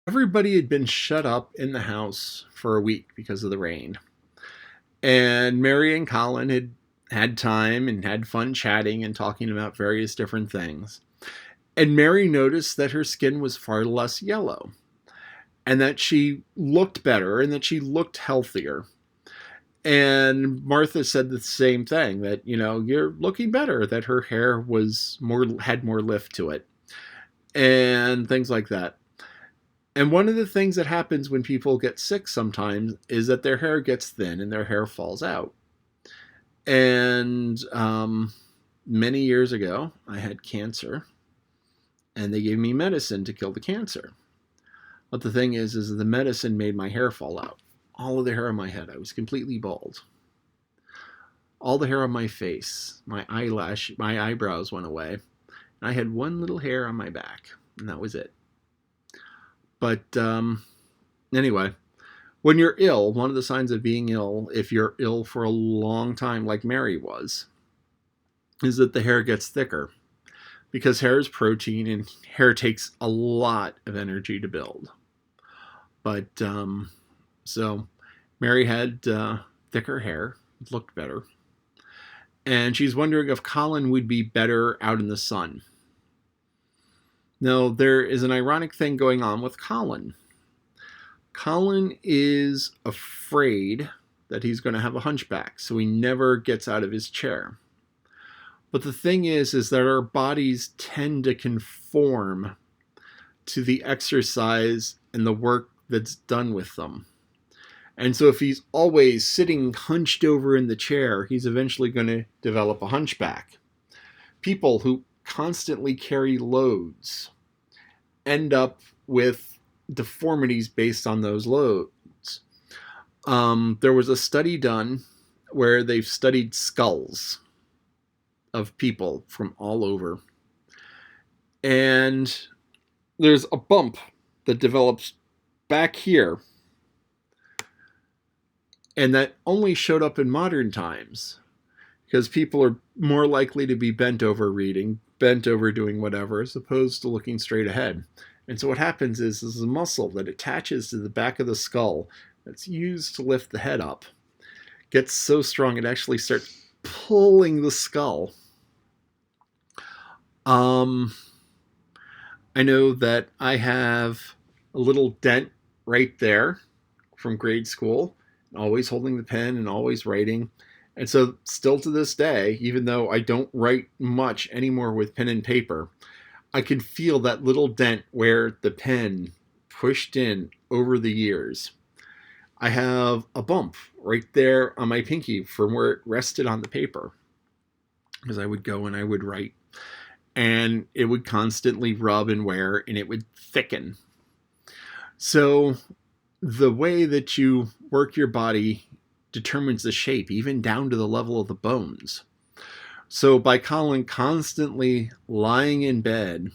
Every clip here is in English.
Everybody had been shut up in the house for a week because of the rain. And Mary and Colin had had time and had fun chatting and talking about various different things. And Mary noticed that her skin was far less yellow and that she looked better and that she looked healthier. And Martha said the same thing, that, you're looking better, that her hair was had more lift to it and things like that. And one of the things that happens when people get sick sometimes is that their hair gets thin and their hair falls out. And many years ago, I had cancer, and they gave me medicine to kill the cancer. But the thing is the medicine made my hair fall out. All of the hair on my head. I was completely bald. All the hair on my face, my eyebrows went away. And I had one little hair on my back, and that was it. But anyway, when you're ill, one of the signs of being ill, if you're ill for a long time, like Mary was, is that the hair gets thicker. Because hair is protein, and hair takes a lot of energy to build. But so Mary had thicker hair, looked better. And she's wondering if Colin would be better out in the sun. Now, there is an ironic thing going on with Colin. Colin is afraid that he's going to have a hunchback, so he never gets out of his chair. But the thing is that our bodies tend to conform to the exercise and the work that's done with them. And so if he's always sitting hunched over in the chair, he's eventually going to develop a hunchback. People who constantly carry loads end up with deformities based on those loads. There was a study done where they've studied skulls of people from all over. And there's a bump that develops back here. And that only showed up in modern times because people are more likely to be bent over reading, bent over doing whatever, as opposed to looking straight ahead. And so what happens is a muscle that attaches to the back of the skull that's used to lift the head up gets so strong it actually starts pulling the skull. I know that I have a little dent right there from grade school, always holding the pen and always writing. And so still to this day, even though I don't write much anymore with pen and paper, I can feel that little dent where the pen pushed in over the years. I have a bump right there on my pinky from where it rested on the paper, because I would go and I would write, and it would constantly rub and wear, and it would thicken. So the way that you work your body determines the shape, even down to the level of the bones. So by Colin constantly lying in bed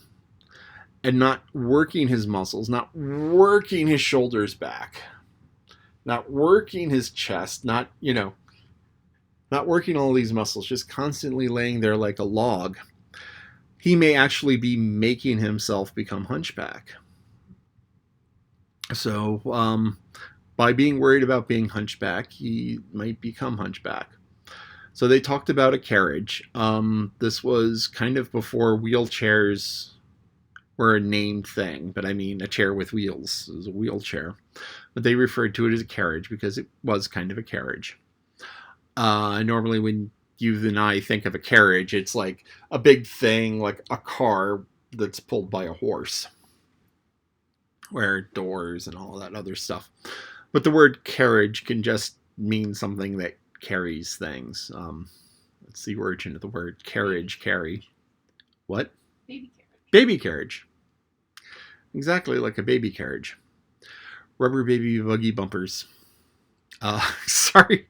and not working his muscles, not working his shoulders back, not working his chest, not working all these muscles, just constantly laying there like a log, he may actually be making himself become hunchback. So by being worried about being hunchback, he might become hunchback. So they talked about a carriage. This was kind of before wheelchairs were a named thing, but I mean a chair with wheels. It was a wheelchair. But they referred to it as a carriage because it was kind of a carriage. Normally when you and I think of a carriage, it's like a big thing, like a car that's pulled by a horse, where doors and all that other stuff. But the word carriage can just mean something that carries things. That's the origin of the word carriage, carry. What? Baby carriage. Baby carriage. Exactly like a baby carriage. Rubber baby buggy bumpers. Sorry.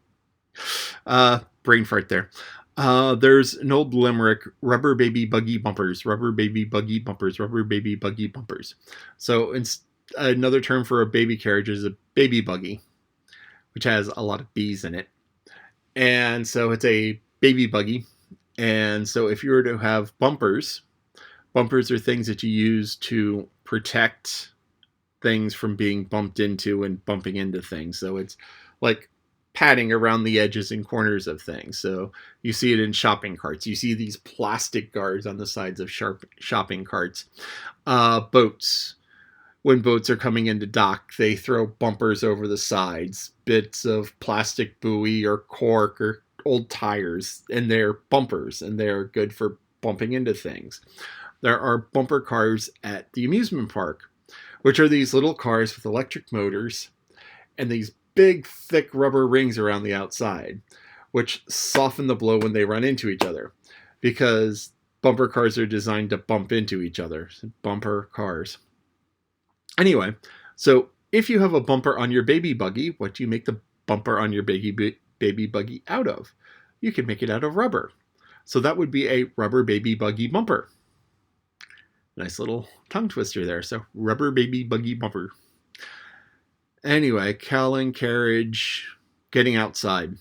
Brain fart there. There's an old limerick, rubber baby buggy bumpers, rubber baby buggy bumpers, rubber baby buggy bumpers. So it's another term for a baby carriage is a baby buggy, which has a lot of bees in it. And so it's a baby buggy. And so if you were to have bumpers are things that you use to protect things from being bumped into and bumping into things. So it's like padding around the edges and corners of things. So you see it in shopping carts. You see these plastic guards on the sides of shopping carts. Boats. When boats are coming into dock, they throw bumpers over the sides, bits of plastic buoy or cork or old tires, and they're bumpers, and they're good for bumping into things. There are bumper cars at the amusement park, which are these little cars with electric motors and these big, thick rubber rings around the outside, which soften the blow when they run into each other, because bumper cars are designed to bump into each other. Bumper cars. Anyway, so if you have a bumper on your baby buggy, what do you make the bumper on your baby buggy out of? You can make it out of rubber. So that would be a rubber baby buggy bumper. Nice little tongue twister there. So rubber baby buggy bumper. Anyway, Cal and Carriage getting outside.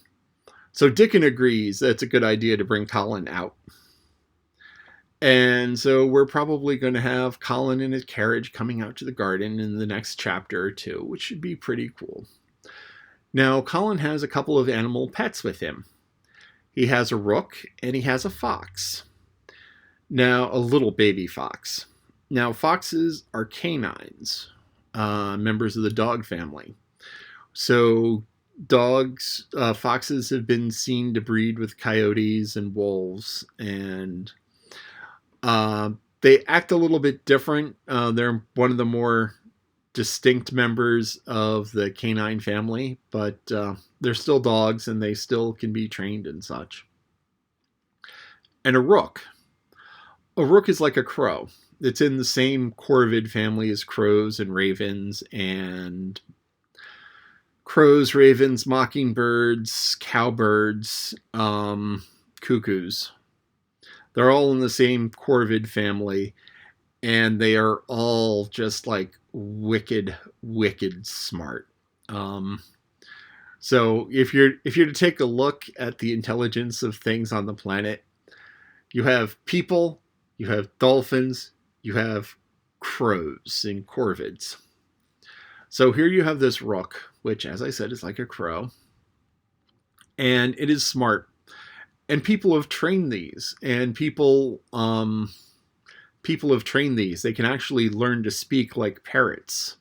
So Dickon agrees that it's a good idea to bring Colin out. And so we're probably going to have Colin and his carriage coming out to the garden in the next chapter or two, which should be pretty cool. Now, Colin has a couple of animal pets with him. He has a rook and he has a fox. Now, a little baby fox. Now, foxes are canines, members of the dog family. So foxes have been seen to breed with coyotes and wolves, and they act a little bit different. They're one of the more distinct members of the canine family, but they're still dogs and they still can be trained and such. And a rook. A rook is like a crow. It's in the same corvid family as crows and ravens, and crows, ravens, mockingbirds, cowbirds, cuckoos. They're all in the same corvid family, and they are all just like wicked, wicked smart. So if you're to take a look at the intelligence of things on the planet, you have people, you have dolphins, you have crows and corvids. So here you have this rook, which, as I said, is like a crow, and it is smart. And people have trained these, and people have trained these. They can actually learn to speak like parrots.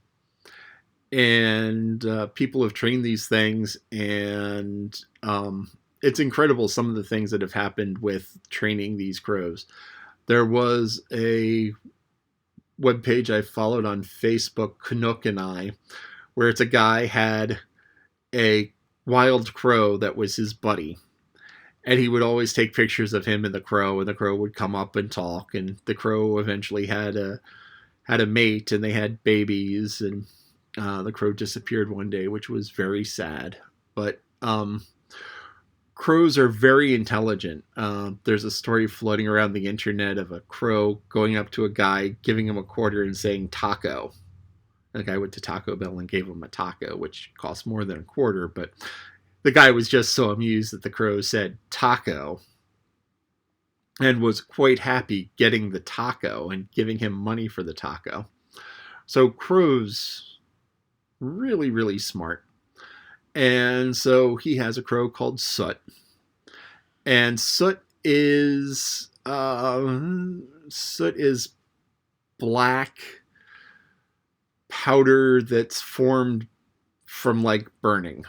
And people have trained these things, and it's incredible some of the things that have happened with training these crows. There was a webpage I followed on Facebook, Canuck and I, where it's a guy had a wild crow that was his buddy. And he would always take pictures of him and the crow would come up and talk. And the crow eventually had a mate, and they had babies. And the crow disappeared one day, which was very sad. But crows are very intelligent. There's a story floating around the internet of a crow going up to a guy, giving him a quarter and saying taco. The guy went to Taco Bell and gave him a taco, which cost more than a quarter, but the guy was just so amused that the crow said taco and was quite happy getting the taco and giving him money for the taco. So crows, really, really smart. And so he has a crow called Soot. And Soot is black powder that's formed from like burning.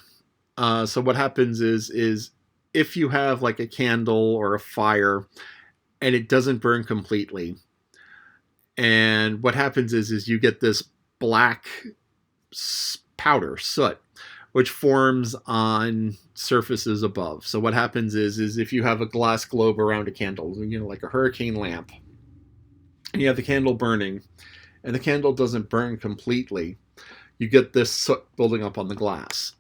So what happens is if you have like a candle or a fire and it doesn't burn completely, and what happens is you get this black powder, soot, which forms on surfaces above. So what happens is if you have a glass globe around a candle, like a hurricane lamp, and you have the candle burning, and the candle doesn't burn completely, you get this soot building up on the glass.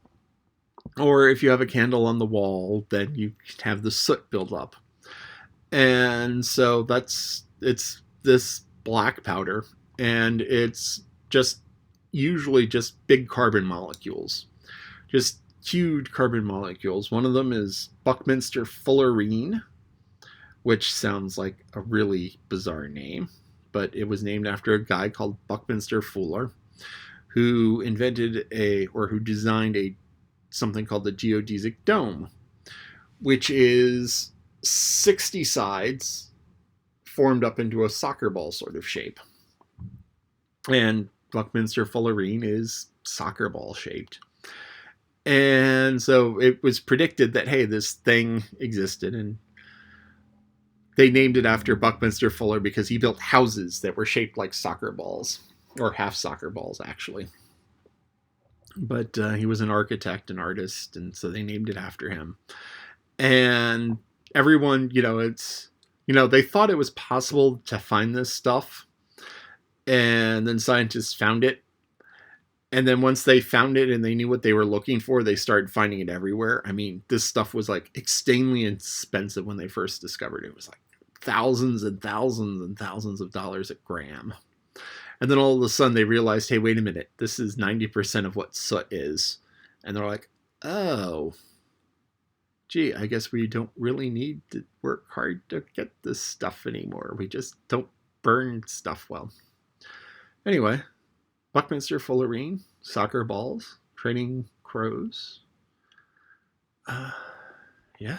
Or if you have a candle on the wall, then you have the soot build up. And so it's this black powder, and it's usually just big carbon molecules. Just huge carbon molecules. One of them is Buckminsterfullerene, which sounds like a really bizarre name, but it was named after a guy called Buckminster Fuller, who invented who designed something called the geodesic dome, which is 60 sides formed up into a soccer ball sort of shape. And Buckminsterfullerene is soccer ball shaped. And so it was predicted that, hey, this thing existed, and they named it after Buckminster Fuller because he built houses that were shaped like soccer balls, or half soccer balls, actually. But he was an architect, an artist, and so they named it after him. And everyone, they thought it was possible to find this stuff, and then scientists found it. And then once they found it and they knew what they were looking for, they started finding it everywhere. I mean, this stuff was like extremely expensive when they first discovered it. It was like thousands and thousands and thousands of dollars a gram. And then all of a sudden they realized, hey, wait a minute, this is 90% of what soot is. And they're like, oh, gee, I guess we don't really need to work hard to get this stuff anymore. We just don't burn stuff well. Anyway, Buckminsterfullerene, soccer balls, training crows. Yeah.